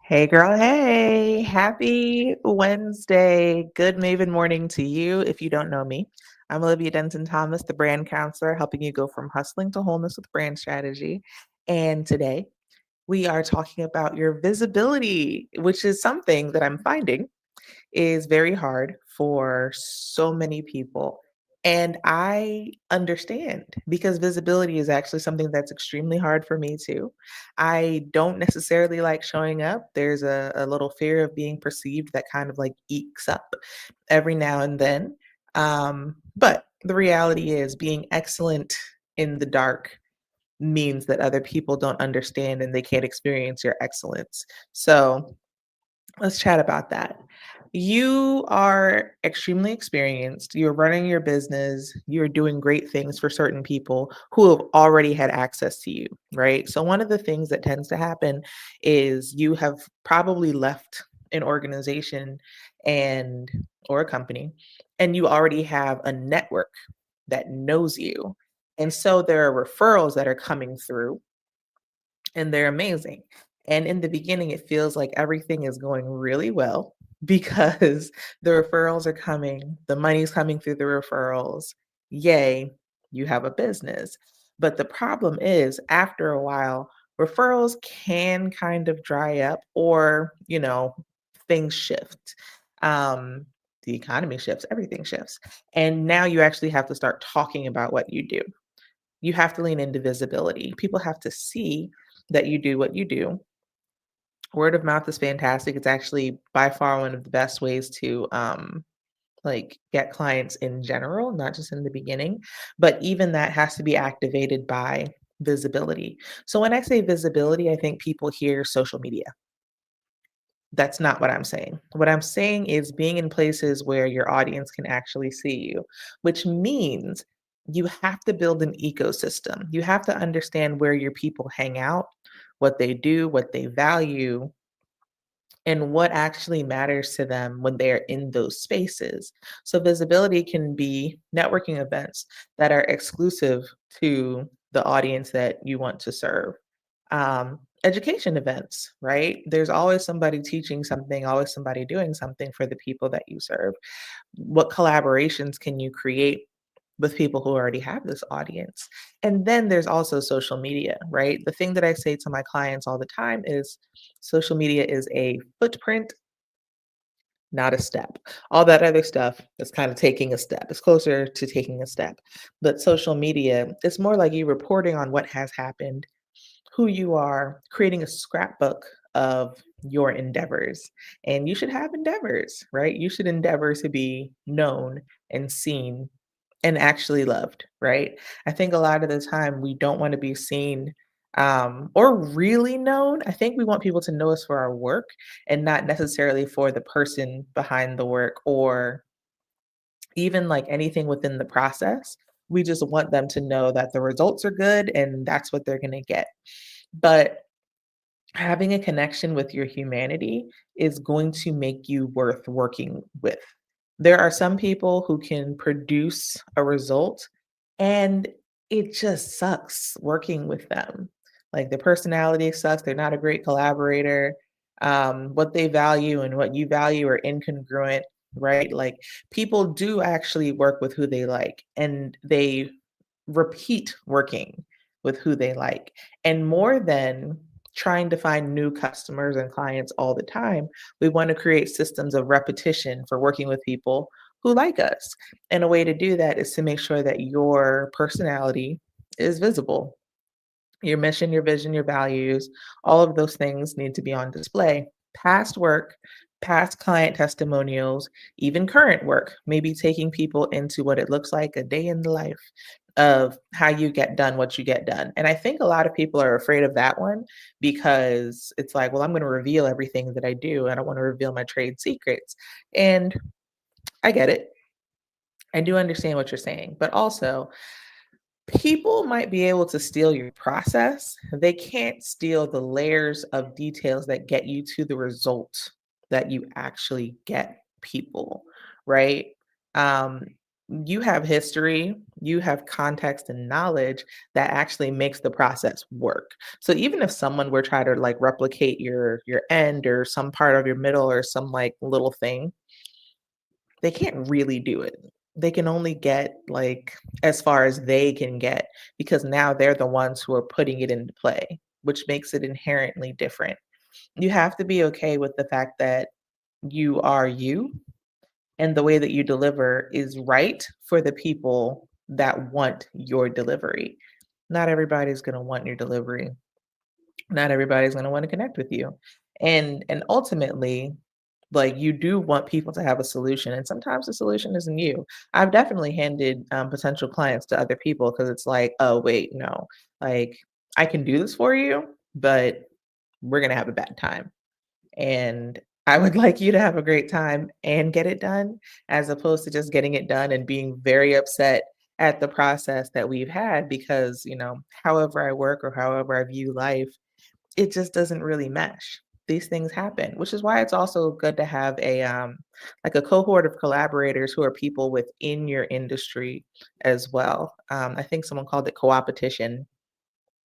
Hey girl, hey, happy Wednesday. Good Maven morning to you. If you don't know me, I'm Olivia Denton Thomas, the brand counselor, helping you go from hustling to wholeness with brand strategy. And today we are talking about your visibility, which is something that I'm finding is very hard for so many people. And I understand because visibility is actually something that's extremely hard for me too. I don't necessarily like showing up. There's a little fear of being perceived that kind of like ekes up every now and then. But the reality is, being excellent in the dark means that other people don't understand and they can't experience your excellence. So, let's chat about that. You are extremely experienced. You're running your business. You're doing great things for certain people who have already had access to you, right? So, one of the things that tends to happen is you have probably left an organization and or a company, and you already have a network that knows you. And so there are referrals that are coming through and they're amazing. And in the beginning, it feels like everything is going really well because the referrals are coming, the money's coming through the referrals. Yay, you have a business. But the problem is, after a while, referrals can kind of dry up or, things shift. Um, the economy shifts, everything shifts. And now you actually have to start talking about what you do. You have to lean into visibility. People have to see that you do what you do. Word of mouth is fantastic. It's actually by far one of the best ways to like get clients in general, not just in the beginning, but even that has to be activated by visibility. So when I say visibility, I think people hear social media. That's not what I'm saying. What I'm saying is being in places where your audience can actually see you, which means you have to build an ecosystem. You have to understand where your people hang out, what they do, what they value, and what actually matters to them when they're in those spaces. So, visibility can be networking events that are exclusive to the audience that you want to serve. Education events, right? There's always somebody teaching something, always somebody doing something for the people that you serve. What collaborations can you create with people who already have this audience? And then there's also social media, right? The thing that I say to my clients all the time is social media is a footprint, not a step. All that other stuff is kind of taking a step. It's closer to taking a step. But social media, it's more like you reporting on what has happened, who you are, creating a scrapbook of your endeavors. And you should have endeavors, right? You should endeavor to be known and seen and actually loved, right? I think a lot of the time we don't want to be seen or really known. I think we want people to know us for our work and not necessarily for the person behind the work or even like anything within the process. We just want them to know that the results are good and that's what they're going to get. But having a connection with your humanity is going to make you worth working with. There are some people who can produce a result and it just sucks working with them. Like their personality sucks, they're not a great collaborator. What they value and what you value are incongruent, right? Like people do actually work with who they like and they repeat working with who they like. And more than trying to find new customers and clients all the time, we want to create systems of repetition for working with people who like us. And a way to do that is to make sure that your personality is visible. Your mission, your vision, your values, all of those things need to be on display. Past work, past client testimonials, even current work, maybe taking people into what it looks like a day in the life of how you get done what you get done. And I think a lot of people are afraid of that one because it's like, well, I'm going to reveal everything that I do. I don't want to reveal my trade secrets. And I get it. I do understand what you're saying, but also people might be able to steal your process. They can't steal the layers of details that get you to the result that you actually get people, right? Um, you have history, you have context and knowledge that actually makes the process work. So even if someone were trying to like replicate your end or some part of your middle or some like little thing, they can't really do it. They can only get like as far as they can get because now they're the ones who are putting it into play, which makes it inherently different. You have to be okay with the fact that you are you and the way that you deliver is right for the people that want your delivery. Not everybody's going to want your delivery. Not everybody's going to want to connect with you. And ultimately, like you do want people to have a solution and sometimes the solution isn't you. I've definitely handed potential clients to other people because it's like, oh wait, no, like I can do this for you, but we're going to have a bad time. And I would like you to have a great time and get it done, as opposed to just getting it done and being very upset at the process that we've had because, however I work or however I view life, it just doesn't really mesh. These things happen, which is why it's also good to have a like a cohort of collaborators who are people within your industry as well. I think someone called it co-opetition.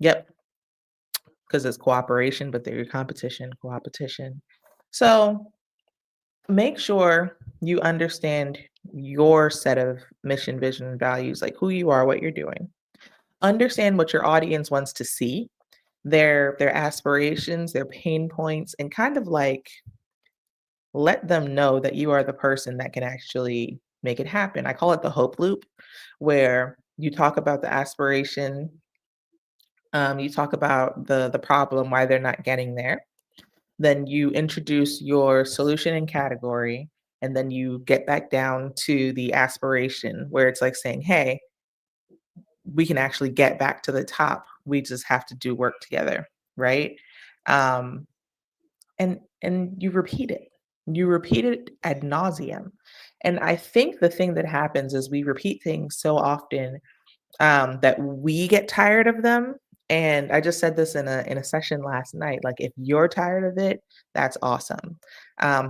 Yep, because it's cooperation, but they're your competition, co-opetition. So make sure you understand your set of mission, vision, and values, like who you are, what you're doing. Understand what your audience wants to see, their aspirations, their pain points, and kind of like let them know that you are the person that can actually make it happen. I call it the hope loop, where you talk about the aspiration, you talk about the problem, why they're not getting there. Then you introduce your solution and category, and then you get back down to the aspiration where it's like saying, hey, we can actually get back to the top. We just have to do work together, right? Um, and you repeat it. You repeat it ad nauseum. And I think the thing that happens is we repeat things so often that we get tired of them. And I just said this in a session last night. Like, if you're tired of it, that's awesome,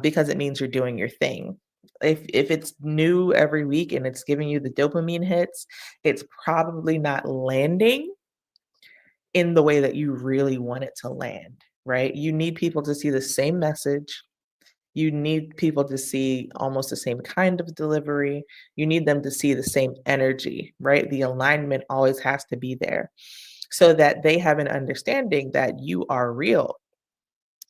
because it means you're doing your thing. If it's new every week and it's giving you the dopamine hits, it's probably not landing in the way that you really want it to land. Right? You need people to see the same message. You need people to see almost the same kind of delivery. You need them to see the same energy, right? The alignment always has to be there so that they have an understanding that you are real,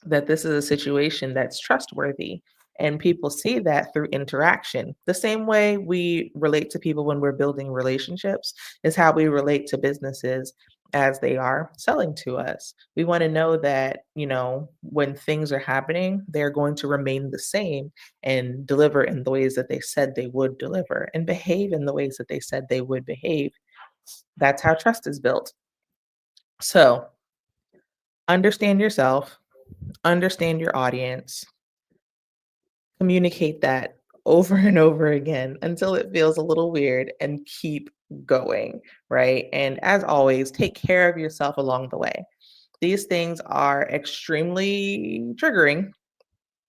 that this is a situation that's trustworthy. And people see that through interaction. The same way we relate to people when we're building relationships is how we relate to businesses as they are selling to us. We want to know that, when things are happening, they're going to remain the same and deliver in the ways that they said they would deliver and behave in the ways that they said they would behave. That's how trust is built. So understand yourself, understand your audience, communicate that over and over again until it feels a little weird and keep going, right? And as always, take care of yourself along the way. These things are extremely triggering,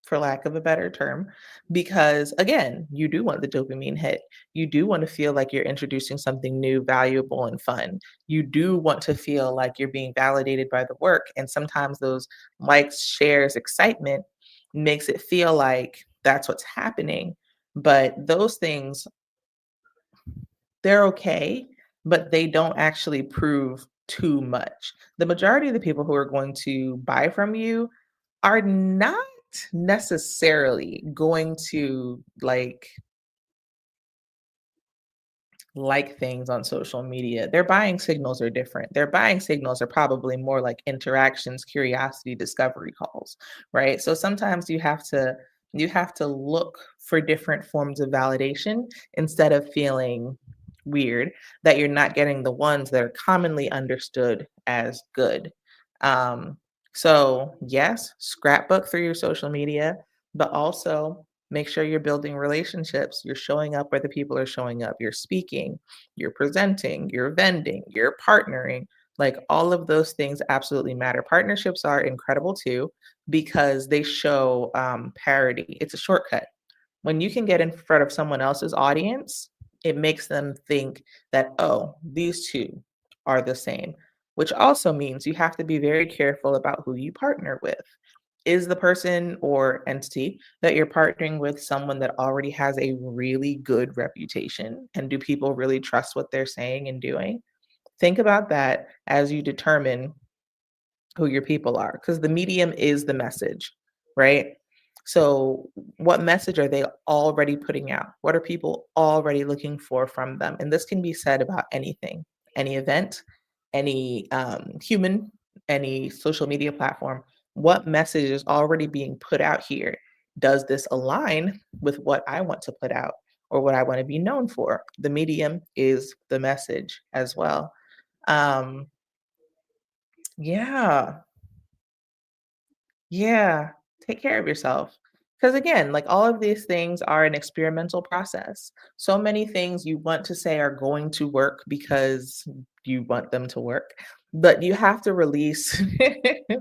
for lack of a better term, because again, you do want the dopamine hit. You do want to feel like you're introducing something new, valuable, and fun. You do want to feel like you're being validated by the work. And sometimes those likes, shares, excitement makes it feel like that's what's happening. But those things, they're okay, but they don't actually prove too much. The majority of the people who are going to buy from you are not necessarily going to like things on social media. Their buying signals are different. Their buying signals are probably more like interactions, curiosity, discovery calls, right? So sometimes you have to look for different forms of validation instead of feeling weird that you're not getting the ones that are commonly understood as good. Um, so yes, scrapbook through your social media, but also make sure you're building relationships. You're showing up where the people are showing up. You're speaking, you're presenting, you're vending, you're partnering. Like all of those things absolutely matter. Partnerships are incredible too because they show parity. It's a shortcut. When you can get in front of someone else's audience, It makes them think that, oh, these two are the same, which also means you have to be very careful about who you partner with. Is the person or entity that you're partnering with someone that already has a really good reputation? And do people really trust what they're saying and doing? Think about that as you determine who your people are, because the medium is the message, right? So, what message are they already putting out? What are people already looking for from them? And this can be said about anything, any event, any human, any social media platform. What message is already being put out here? Does this align with what I want to put out or what I want to be known for? The medium is the message as well. Um, yeah, Yeah, take care of yourself. Because again, like all of these things are an experimental process. So many things you want to say are going to work because you want them to work, but you have to release,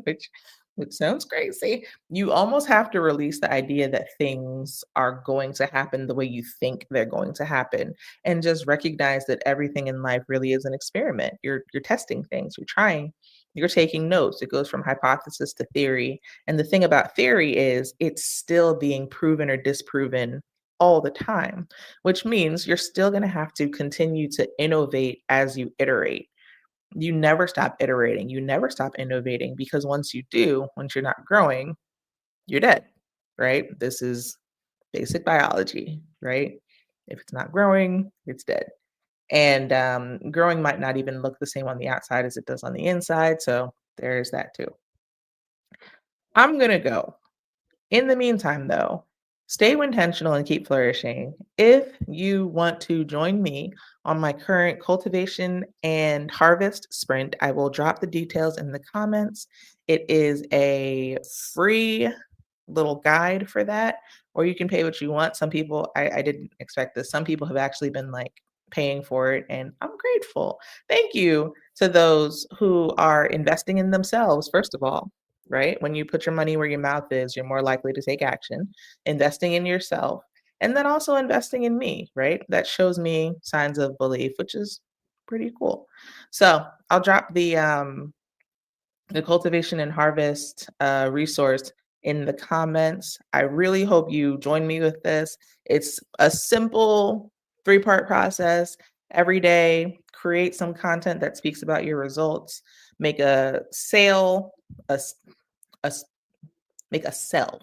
which which sounds crazy. You almost have to release the idea that things are going to happen the way you think they're going to happen, and just recognize that everything in life really is an experiment. You're testing things, you're trying, you're taking notes. It goes from hypothesis to theory, and the thing about theory is it's still being proven or disproven all the time, which means you're still going to have to continue to innovate as you iterate. You never stop iterating, you never stop innovating, because once you do, once you're not growing, you're dead, right? This is basic biology, right? If it's not growing, it's dead. And growing might not even look the same on the outside as it does on the inside. So there's that too. I'm going to go. In the meantime, though, stay intentional and keep flourishing. If you want to join me on my current cultivation and harvest sprint, I will drop the details in the comments. It is a free little guide for that, or you can pay what you want. Some people, I didn't expect this. Some people have actually been like paying for it, and I'm grateful. Thank you to those who are investing in themselves, first of all, right? When you put your money where your mouth is, you're more likely to take action, investing in yourself, and then also investing in me, right? That shows me signs of belief, which is pretty cool. So I'll drop the cultivation and harvest resource in the comments. I really hope you join me with this. It's a simple three-part process. Every day, create some content that speaks about your results, make a sale, a, s- a s- make a sell,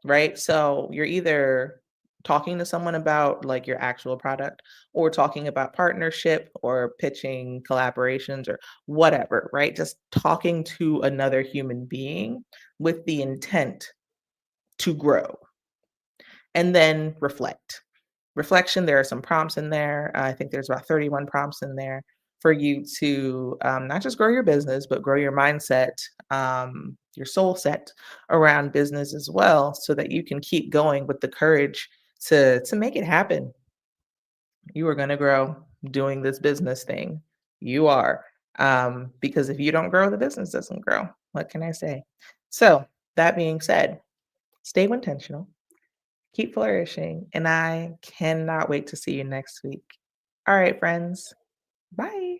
right? So you're either talking to someone about like your actual product, or talking about partnership or pitching collaborations or whatever, right? Just talking to another human being with the intent to grow, and then reflect. Reflection, there are some prompts in there. I think there's about 31 prompts in there for you to not just grow your business, but grow your mindset, your soul set around business as well, so that you can keep going with the courage to make it happen. You are going to grow doing this business thing. You are. Because if you don't grow, the business doesn't grow. What can I say? So, that being said, stay intentional, keep flourishing, and I cannot wait to see you next week. All right, friends. Bye.